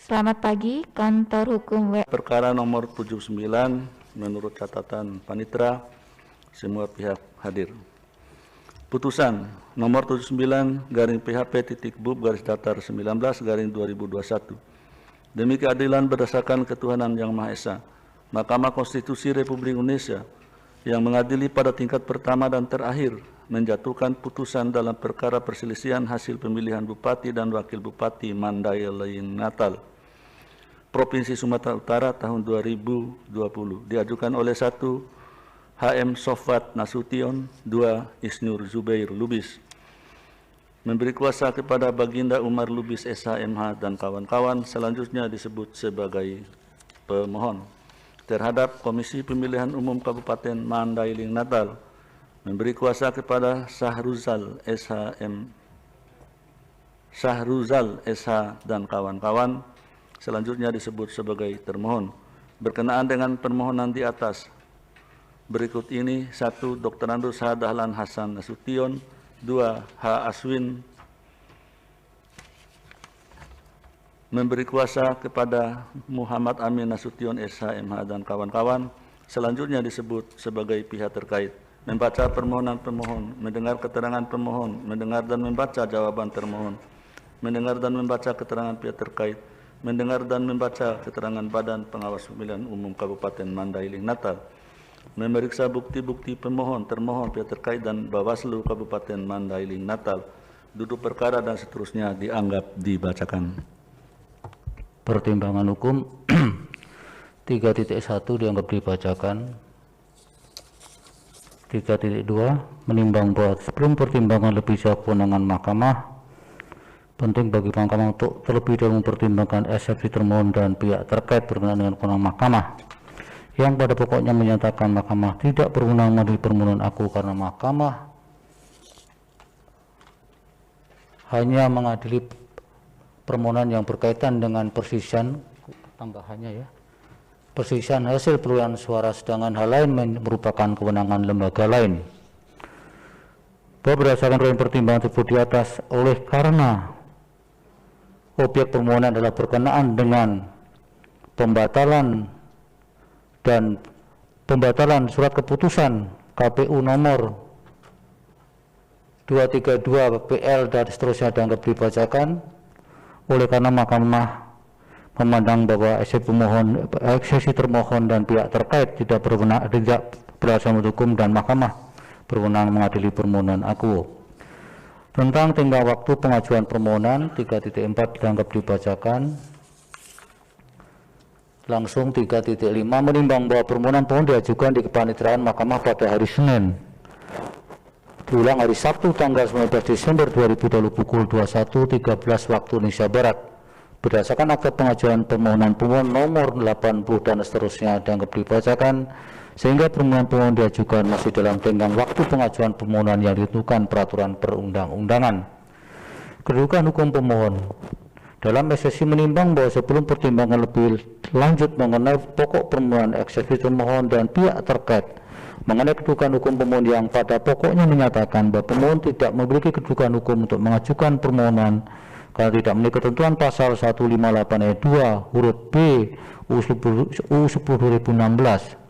Selamat pagi, Kantor Hukum Perkara nomor 79 menurut catatan Panitera, semua pihak hadir. Putusan nomor 79/PHP.Bub/19/2021. Demi keadilan berdasarkan ketuhanan Yang Maha Esa, Mahkamah Konstitusi Republik Indonesia yang mengadili pada tingkat pertama dan terakhir menjatuhkan putusan dalam perkara perselisihan hasil pemilihan Bupati dan Wakil Bupati Mandailing Natal, Provinsi Sumatera Utara tahun 2020 diajukan oleh 1. HM Sofat Nasution, 2. Isnur Zubair Lubis, memberi kuasa kepada Baginda Umar Lubis SH.MH dan kawan-kawan selanjutnya disebut sebagai pemohon. Terhadap Komisi Pemilihan Umum Kabupaten Mandailing Natal, memberi kuasa kepada Sahruzal SH dan kawan-kawan selanjutnya disebut sebagai termohon. Berkenaan dengan permohonan di atas, berikut ini: 1. Dr. Andus H. Dahlan Hasan Nasution, 2. H. Aswin, memberi kuasa kepada Muhammad Amin Nasution SH.MH dan kawan-kawan selanjutnya disebut sebagai pihak terkait. Membaca permohonan pemohon, mendengar keterangan pemohon, mendengar dan membaca jawaban termohon, mendengar dan membaca keterangan pihak terkait, mendengar dan membaca keterangan Badan Pengawas Pemilihan Umum Kabupaten Mandailing Natal, memeriksa bukti-bukti pemohon, termohon, pihak terkait dan Bawaslu Kabupaten Mandailing Natal, duduk perkara dan seterusnya dianggap dibacakan. Pertimbangan hukum 3.1 dianggap dibacakan. 3.2 menimbang bahwa sebelum pertimbangan lebih jauh kewenangan mahkamah, penting bagi mahkamah untuk terlebih dahulu mempertimbangkan eksepsi termohon dan pihak terkait berkenaan dengan kewenangan mahkamah, yang pada pokoknya menyatakan mahkamah tidak berwenang mengadili permohonan aku karena mahkamah hanya mengadili permohonan yang berkaitan dengan persisian persisian hasil perolehan suara, sedangkan hal lain merupakan kewenangan lembaga lain. Bahwa berdasarkan uraian pertimbangan tersebut di atas, oleh karena objek permohonan adalah berkenaan dengan pembatalan surat keputusan KPU nomor 232 PL dan seterusnya dianggap dibacakan. Oleh karena mahkamah memandang bahwa eksepsi termohon dan pihak terkait tidak beralasan hukum dan mahkamah berwenang mengadili permohonan aku. Tentang tenggang waktu pengajuan permohonan 3.4 dianggap dibacakan. Langsung 3.5 menimbang bahwa permohonan pemohon diajukan di kepaniteraan mahkamah pada hari Senin, diulang hari Sabtu tanggal 19 Desember 2020 pukul 21.13 waktu Indonesia Barat, berdasarkan akta pengajuan permohonan pemohon nomor 80 dan seterusnya dianggap dibacakan, sehingga permohonan pemohon diajukan masih dalam tenggang waktu pengajuan permohonan yang ditentukan peraturan perundang-undangan. Kedudukan hukum pemohon dalam eksepsi menimbang bahwa sebelum pertimbangan lebih lanjut mengenai pokok permohonan, eksepsi termohon dan pihak terkait mengenai kedudukan hukum pemohon yang pada pokoknya menyatakan bahwa pemohon tidak memiliki kedudukan hukum untuk mengajukan permohonan karena tidak memiliki ketentuan pasal 158 ayat 2 huruf B UU 10 2016.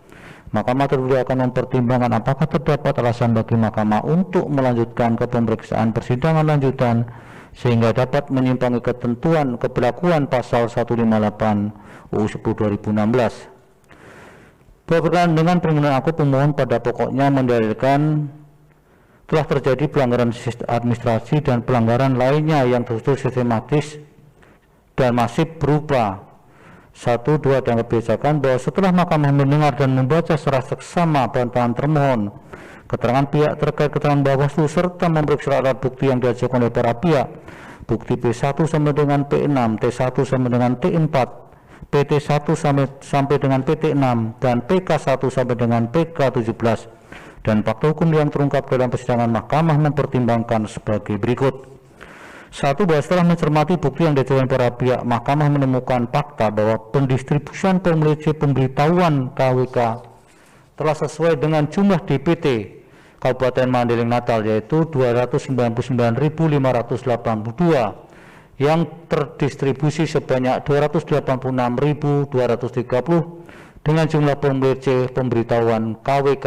Mahkamah terdahulu akan mempertimbangkan apakah terdapat alasan bagi mahkamah untuk melanjutkan ke pemeriksaan persidangan lanjutan sehingga dapat menyimpangi ketentuan keberlakuan pasal 158 UU 10 2016. Berkenaan dengan permohonan aku, pemohon pada pokoknya mendalilkan telah terjadi pelanggaran administrasi dan pelanggaran lainnya yang terstruktur sistematis dan masif berupa 1, 2 dianggap dibacakan bahwa setelah mahkamah mendengar dan membaca secara seksama bantahan termohon, keterangan pihak terkait, keterangan Bawaslu serta memeriksa alat bukti yang diajukan oleh para pihak, bukti P1 sampai dengan P6, T1 sampai dengan T4, PT1 sampai dengan PT6 dan PK1 sampai dengan PK17, dan fakta hukum yang terungkap dalam persidangan mahkamah mempertimbangkan sebagai berikut. 1. Bahwa setelah mencermati bukti yang diajukan para pihak, mahkamah menemukan fakta bahwa pendistribusian formulir C pemberitahuan KWK telah sesuai dengan jumlah DPT Kabupaten Mandailing Natal, yaitu 299.582 yang terdistribusi sebanyak 286.230 dengan jumlah formulir C pemberitahuan KWK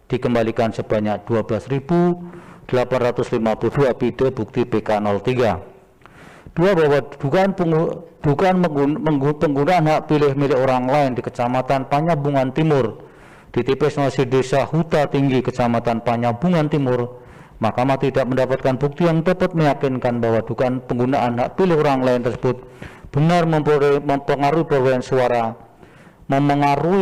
dikembalikan sebanyak 12.852 pide bukti PK03. 2. Bahwa dugaan penggunaan hak pilih milik orang lain di Kecamatan Panyabungan Timur di TPS 0 Desa Huta Tinggi Kecamatan Panyabungan Timur, Mahkamah tidak mendapatkan bukti yang dapat meyakinkan bahwa dugaan penggunaan hak pilih orang lain tersebut benar mempengaruhi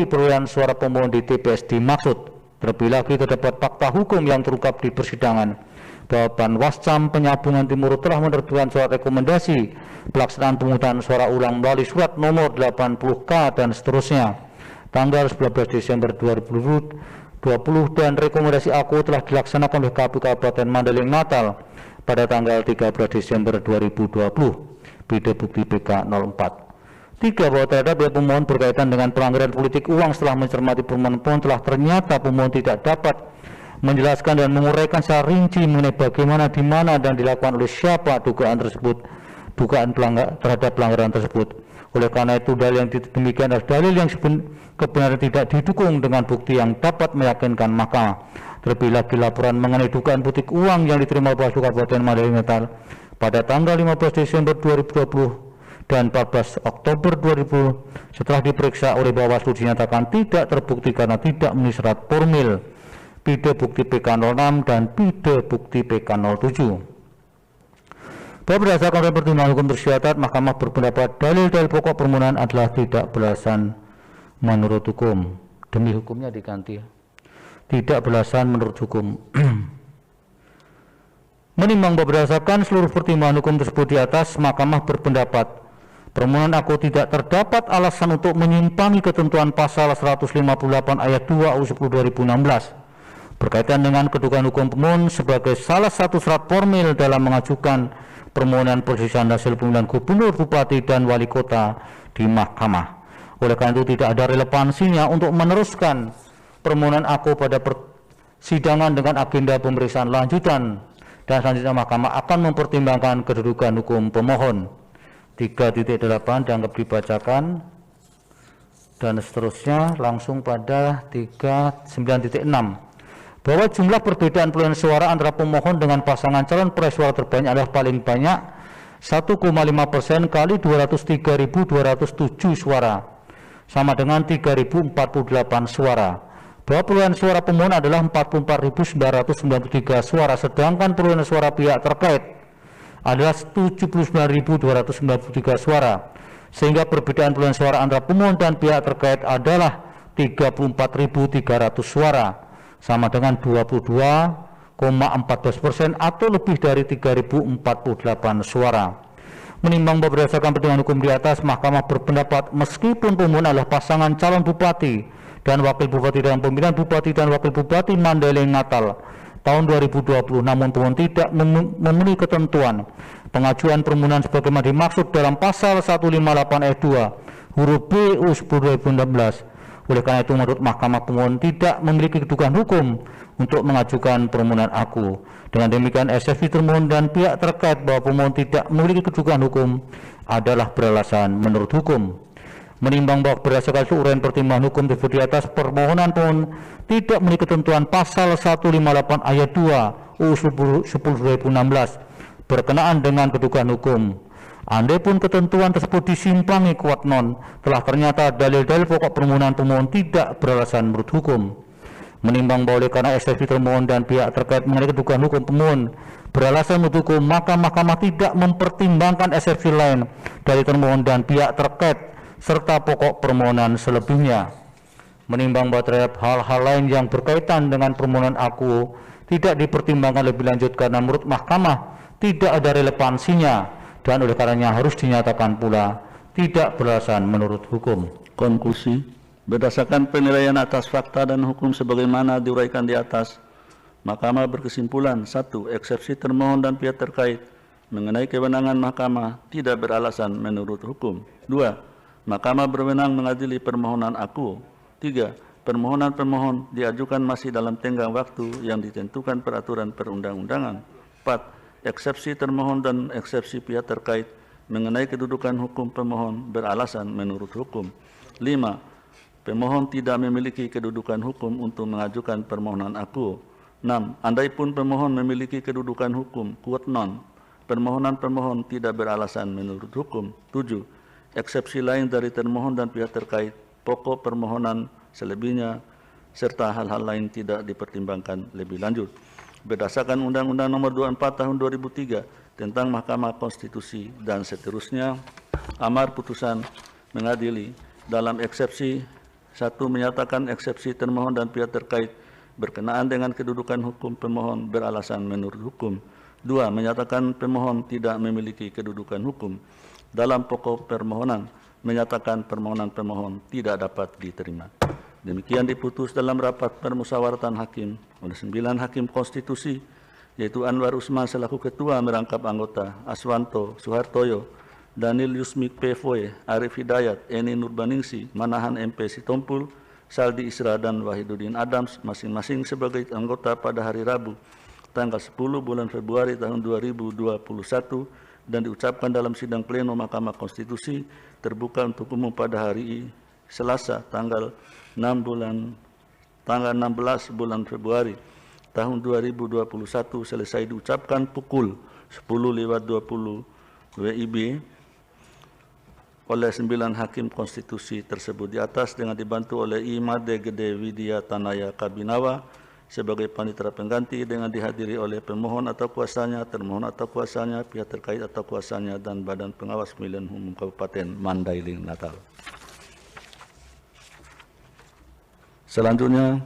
perolehan suara pemohon di TPS dimaksud. Terlebih lagi terdapat fakta hukum yang terungkap di persidangan bahwa Panwascam Penyabungan Timur telah menerbitkan surat rekomendasi pelaksanaan pemungutan suara ulang melalui surat nomor 80K dan seterusnya tanggal 19 Desember 2020 dan rekomendasi aku telah dilaksanakan oleh KPU Kabupaten Mandailing Natal pada tanggal 13 Desember 2020. Pide bukti PK 04. 3. Bahwa terhadap pemohon berkaitan dengan pelanggaran politik uang setelah mencermati permohonan pemohon telah ternyata pemohon tidak dapat menjelaskan dan menguraikan secara rinci mengenai bagaimana, di mana dan dilakukan oleh siapa dugaan terhadap pelanggaran tersebut. Oleh karena itu dalil yang demikian adalah dalil yang kebenaran tidak didukung dengan bukti yang dapat meyakinkan Mahkamah. Terlebih lagi laporan mengenai dugaan politik uang yang diterima Bawaslu Kabupaten Mandailing Natal pada tanggal 15 Desember 2020 dan 14 Oktober 2000 setelah diperiksa oleh Bawaslu dinyatakan tidak terbukti karena tidak memenuhi syarat formil. Pide bukti PK06 dan pide bukti PK07. Bahwa berdasarkan pertimbangan hukum tersyarat, Mahkamah berpendapat dalil-dalil pokok permohonan adalah tidak beralasan menurut hukum. Demi hukumnya diganti. Tidak beralasan menurut hukum. Menimbang berdasarkan seluruh pertimbangan hukum tersebut di atas, Mahkamah berpendapat permohonan aku tidak terdapat alasan untuk menyimpangi ketentuan pasal 158 ayat 2 UU 10 2016 berkaitan dengan kedudukan hukum pemohon sebagai salah satu syarat formil dalam mengajukan permohonan perselisihan hasil pemilihan gubernur, bupati, dan wali kota di Mahkamah. Oleh karena itu tidak ada relevansinya untuk meneruskan permohonan aku pada persidangan dengan agenda pemeriksaan lanjutan, dan selanjutnya Mahkamah akan mempertimbangkan kedudukan hukum pemohon. 3.8 dianggap dibacakan dan seterusnya. Langsung pada 9.6 bahwa jumlah perbedaan perolehan suara antara pemohon dengan pasangan calon perolehan suara terbanyak adalah paling banyak 1,5% kali 203.207 suara sama dengan 3.048 suara. Bahwa perolehan suara pemohon adalah 44.993 suara, sedangkan perolehan suara pihak terkait adalah 79.293 suara, sehingga perbedaan perolehan suara antara pemohon dan pihak terkait adalah 34.300 suara, sama dengan 22,14% atau lebih dari 3.048 suara. Menimbang berdasarkan pertimbangan hukum di atas, Mahkamah berpendapat meskipun pemohon adalah pasangan calon bupati dan wakil bupati dalam pemilihan bupati dan wakil bupati Mandailing Natal tahun 2020, namun pemohon tidak memenuhi ketentuan pengajuan permohonan sebagaimana dimaksud dalam pasal 158 ayat 2 huruf B UU 10 2016. Oleh karena itu menurut Mahkamah pemohon tidak memiliki kedudukan hukum untuk mengajukan permohonan aku. Dengan demikian SFI termohon dan pihak terkait bahwa pemohon tidak memiliki kedudukan hukum adalah beralasan menurut hukum. Menimbang bahwa berdasarkan uraian pertimbangan hukum tersebut di atas, permohonan pemohon tidak memiliki ketentuan pasal 158 ayat 2 UU 10 2016 berkenaan dengan kedudukan hukum. Andai pun ketentuan tersebut disimpangi kuat non, telah ternyata dalil-dalil pokok permohonan pemohon tidak beralasan menurut hukum. Menimbang bahwa oleh karena SFI termohon dan pihak terkait mengenai kedudukan hukum pemohon beralasan menurut hukum, maka Mahkamah tidak mempertimbangkan SFI lain dari termohon dan pihak terkait serta pokok permohonan selebihnya. Menimbang bahwa terhadap hal-hal lain yang berkaitan dengan permohonan aku tidak dipertimbangkan lebih lanjut karena menurut Mahkamah tidak ada relevansinya dan oleh karenanya harus dinyatakan pula tidak beralasan menurut hukum. Konklusi, berdasarkan penilaian atas fakta dan hukum sebagaimana diuraikan di atas, Mahkamah berkesimpulan: 1. Eksepsi termohon dan pihak terkait mengenai kewenangan Mahkamah tidak beralasan menurut hukum. 2. Mahkamah berwenang mengadili permohonan aku. 3. Permohonan pemohon diajukan masih dalam tenggang waktu yang ditentukan peraturan perundang-undangan. 4. eksepsi termohon dan eksepsi pihak terkait mengenai kedudukan hukum pemohon beralasan menurut hukum. 5. Pemohon tidak memiliki kedudukan hukum untuk mengajukan permohonan aku. 6. Andaipun pemohon memiliki kedudukan hukum, quod non, permohonan pemohon tidak beralasan menurut hukum. 7. Eksepsi lain dari termohon dan pihak terkait, pokok permohonan selebihnya, serta hal-hal lain tidak dipertimbangkan lebih lanjut. Berdasarkan Undang-Undang Nomor 24 Tahun 2003 tentang Mahkamah Konstitusi dan seterusnya, amar putusan mengadili dalam eksepsi 1. Menyatakan eksepsi termohon dan pihak terkait berkenaan dengan kedudukan hukum pemohon beralasan menurut hukum. 2. Menyatakan pemohon tidak memiliki kedudukan hukum. Dalam pokok permohonan, menyatakan permohonan pemohon tidak dapat diterima. Demikian diputus dalam rapat permusyawaratan hakim oleh 9 hakim konstitusi, yaitu Anwar Usman selaku ketua merangkap anggota, Aswanto Suhartoyo, Daniel Yusmik Pevoe, Arif Hidayat, Eni Nurbaningsi, Manahan MP Sitompul, Saldi Isra dan Wahidudin Adams masing-masing sebagai anggota pada hari Rabu tanggal 10 bulan Februari tahun 2021 dan diucapkan dalam sidang pleno Mahkamah Konstitusi terbuka untuk umum pada hari Selasa tanggal 16 bulan Februari tahun 2021 selesai diucapkan pukul 10:20 WIB oleh 9 hakim konstitusi tersebut di atas dengan dibantu oleh Imade Gede Widya Tanaya Kabinawa sebagai panitera pengganti dengan dihadiri oleh pemohon atau kuasanya, termohon atau kuasanya, pihak terkait atau kuasanya, dan Badan Pengawas Pemilihan Umum Kabupaten Mandailing Natal. Selanjutnya,